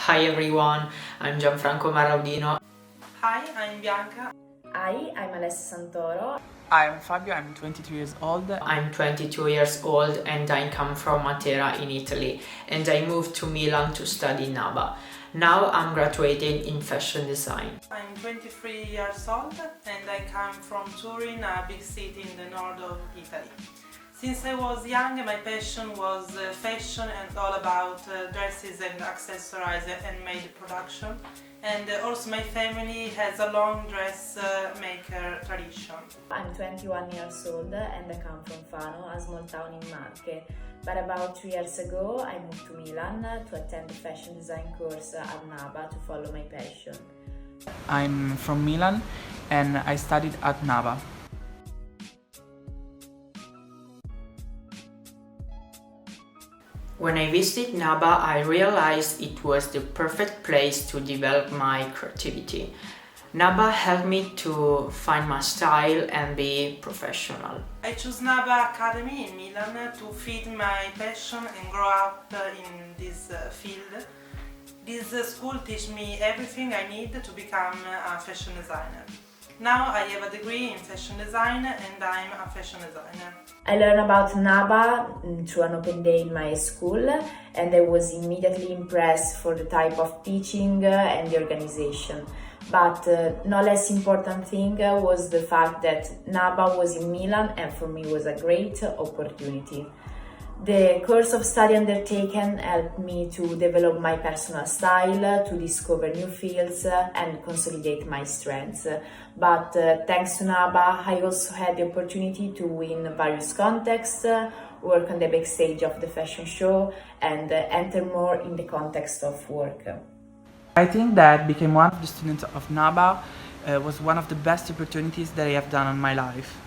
Hi everyone, I'm Gianfranco Marraudino. Hi, I'm Bianca. Hi, I'm Alessia Santoro. I'm Fabio, I'm 22 years old. I'm 22 years old and I come from Matera in Italy, and I moved to Milan to study NABA. Now I'm graduating in fashion design. I'm 23 years old and I come from Turin, a big city in the north of Italy. Since I was young, my passion was fashion and all about dresses and accessories and made production. And also my family has a long dress maker tradition. I'm 21 years old and I come from Fano, a small town in Marche. But about 2 years ago, I moved to Milan to attend the fashion design course at NABA to follow my passion. I'm from Milan and I studied at NABA. When I visited NABA, I realized it was the perfect place to develop my creativity. NABA helped me to find my style and be professional. I chose NABA Academy in Milan to feed my passion and grow up in this field. This school teaches me everything I need to become a fashion designer. Now I have a degree in fashion design and I'm a fashion designer. I learned about NABA through an open day in my school and I was immediately impressed for the type of teaching and the organization. But no less important thing was the fact that NABA was in Milan and for me was a great opportunity. The course of study undertaken helped me to develop my personal style, to discover new fields and consolidate my strengths. But thanks to NABA, I also had the opportunity to win various contests, work on the backstage of the fashion show and enter more in the context of work. I think that becoming one of the students of NABA was one of the best opportunities that I have done in my life.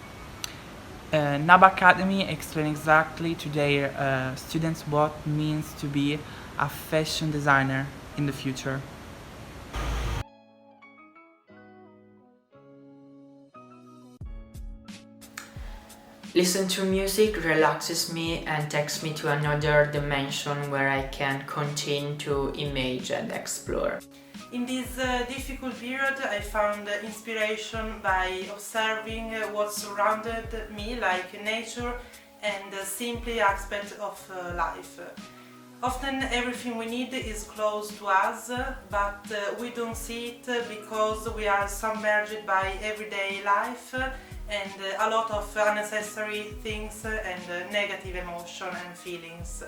NABA Academy explains exactly to their students what it means to be a fashion designer in the future. Listen to music relaxes me and takes me to another dimension where I can continue to imagine and explore. In this difficult period, I found inspiration by observing what surrounded me, like nature and simply aspects of life. Often everything we need is close to us, but we don't see it because we are submerged by everyday life and a lot of unnecessary things and negative emotion and feelings.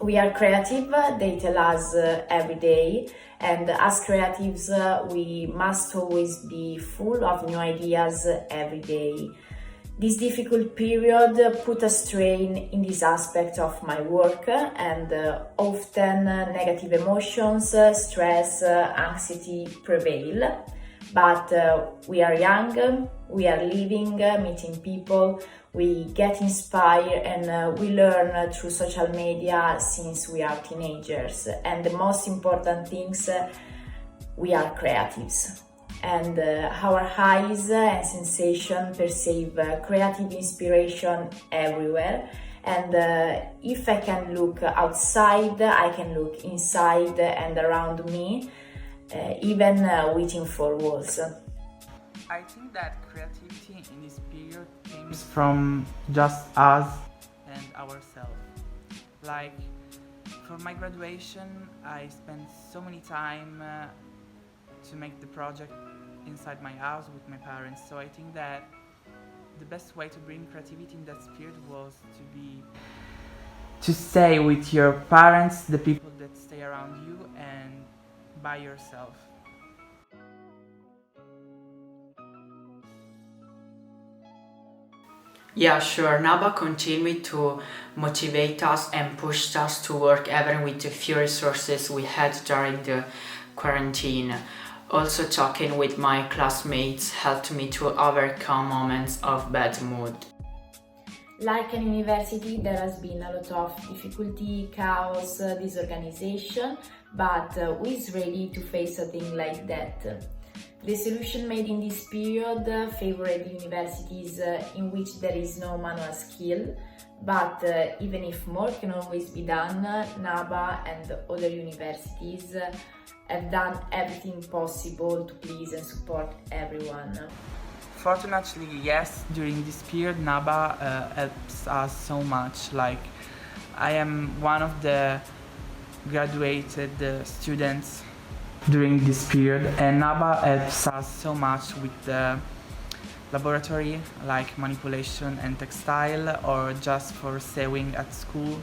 We are creative, they tell us every day, and as creatives we must always be full of new ideas every day. This difficult period put a strain in this aspect of my work and often negative emotions, stress, anxiety prevail. But we are young, we are living, meeting people, we get inspired and we learn through social media since we are teenagers. And the most important things, we are creatives. And our eyes and sensation perceive creative inspiration everywhere. And if I can look outside, I can look inside and around me, even within four walls. I think that creativity in this period comes from just us and ourselves. Like, for my graduation, I spent so many time to make the project inside my house with my parents. So I think that the best way to bring creativity in that period was to stay with your parents, the people that stay around you, and by yourself. Yeah, sure. NABA continued to motivate us and pushed us to work even with the few resources we had during the quarantine. Also, talking with my classmates helped me to overcome moments of bad mood. Like an university, there has been a lot of difficulty, chaos, disorganization, but who is ready to face a thing like that? The solution made in this period favored universities in which there is no manual skill, But even if more can always be done, NABA and other universities have done everything possible to please and support everyone. Fortunately, yes, during this period NABA helps us so much. Like, I am one of the graduated students during this period, and NABA helps us so much with the laboratory, like manipulation and textile, or just for sewing at school.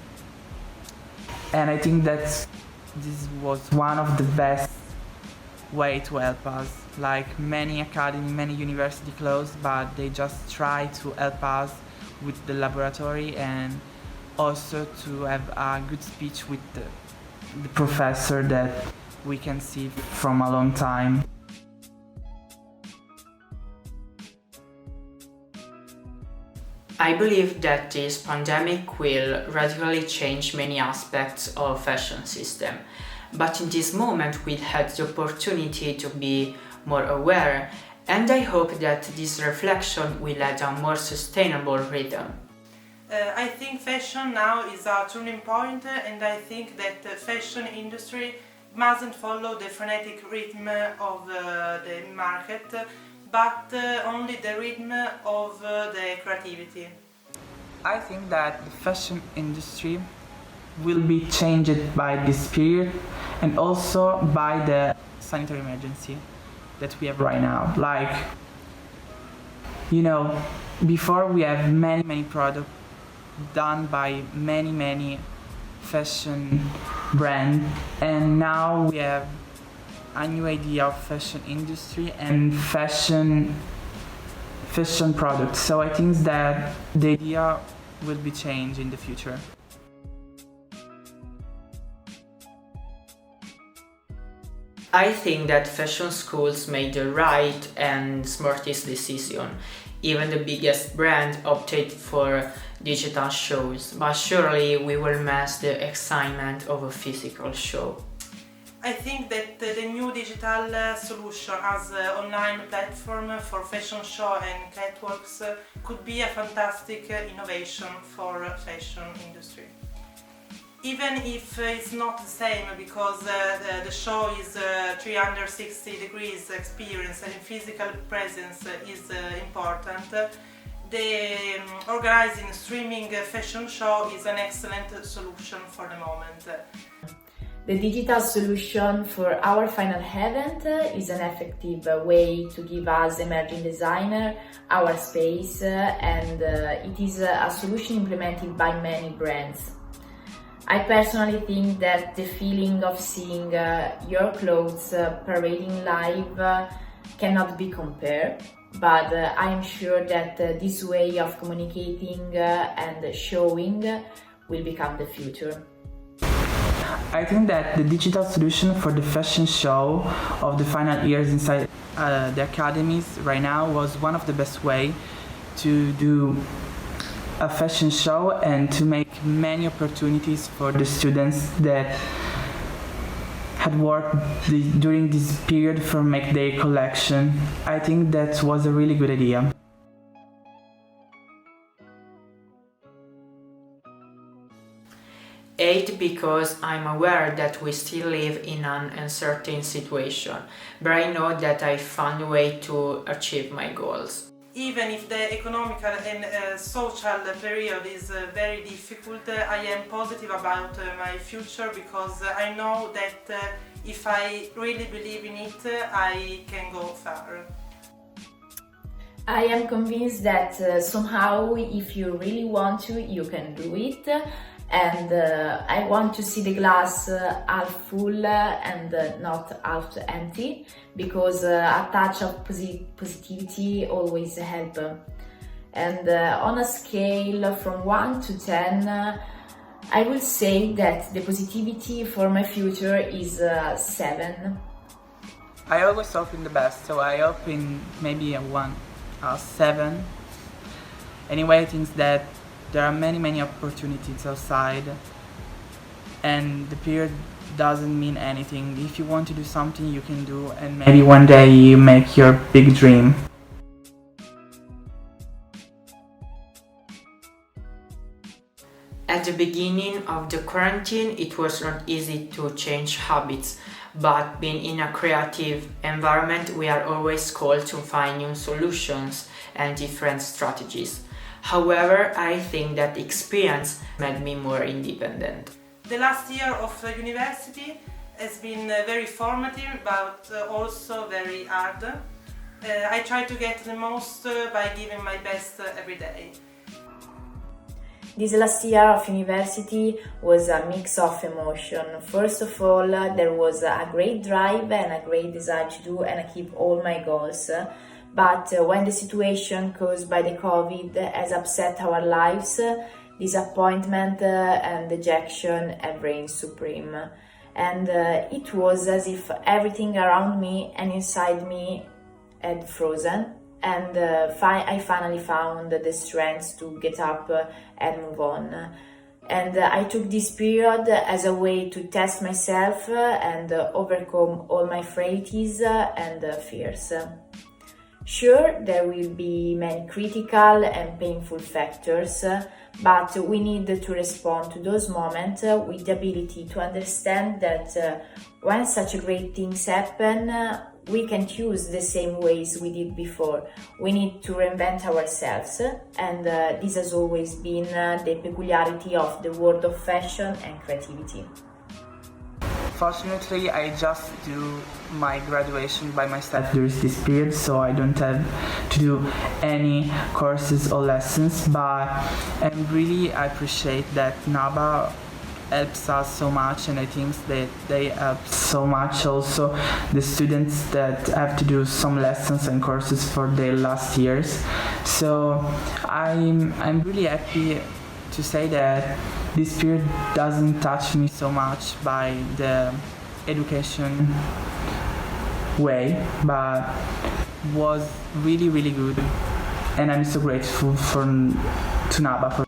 And I think that this was one of the best way to help us. Like, many academy, many university closed, but they just try to help us with the laboratory, and also to have a good speech with the professor that we can see from a long time. I believe that this pandemic will radically change many aspects of fashion system. But in this moment we had the opportunity to be more aware, and I hope that this reflection will add a more sustainable rhythm. I think fashion now is a turning point, and I think that the fashion industry mustn't follow the frenetic rhythm of the market, but only the rhythm of the creativity. I think that the fashion industry will be changed by this period, and also by the sanitary emergency that we have right now. Like, before we have many products done by many fashion brands, and now we have a new idea of fashion industry and fashion products. So I think that the idea will be changed in the future. I think that fashion schools made the right and smartest decision. Even the biggest brand opted for digital shows, but surely we will miss the excitement of a physical show. I think that the new digital solution as an online platform for fashion show and catwalks could be a fantastic innovation for fashion industry. Even if it's not the same, because the show is 360 degrees experience and physical presence is important, the organizing streaming fashion show is an excellent solution for the moment. The digital solution for our final event is an effective way to give us emerging designer our space, and it is a solution implemented by many brands. I personally think that the feeling of seeing your clothes parading live cannot be compared, but I am sure that this way of communicating and showing will become the future. I think that the digital solution for the fashion show of the final years inside the academies right now was one of the best way to do a fashion show and to make many opportunities for the students that had worked during this period for make their collection. I think that was a really good idea. Eight, because I'm aware that we still live in an uncertain situation, but I know that I found a way to achieve my goals. Even if the economical and social period is very difficult, I am positive about my future, because I know that if I really believe in it, I can go far. I am convinced that somehow, if you really want to, you can do it. And I want to see the glass half full and not half empty, because a touch of positivity always helps. And on a scale from 1 to 10, I will say that the positivity for my future is 7. I always hope in the best, so I hope in maybe a 7. Anyway, I think that there are many opportunities outside, and the period doesn't mean anything. If you want to do something, you can do, and maybe one day you make your big dream. At the beginning of the quarantine, it was not easy to change habits, but being in a creative environment, we are always called to find new solutions and different strategies. However, I think that experience made me more independent. The last year of university has been very formative, but also very hard. I try to get the most by giving my best every day. This last year of university was a mix of emotion. First of all, there was a great drive and a great desire to do and keep all my goals. But when the situation caused by the COVID has upset our lives, disappointment and dejection have reigned supreme. And it was as if everything around me and inside me had frozen. And I finally found the strength to get up and move on. And I took this period as a way to test myself and overcome all my frailties and fears. Sure, there will be many critical and painful factors, but we need to respond to those moments with the ability to understand that when such great things happen, we can't use the same ways we did before. We need to reinvent ourselves, and this has always been the peculiarity of the world of fashion and creativity. Fortunately, I just do my graduation by myself during this period, so I don't have to do any courses or lessons, but I really appreciate that NABA helps us so much, and I think that they help so much also the students that have to do some lessons and courses for their last years. So I'm really happy to say that this period doesn't touch me so much by the education way, but was really, really good, and I'm so grateful to NABA for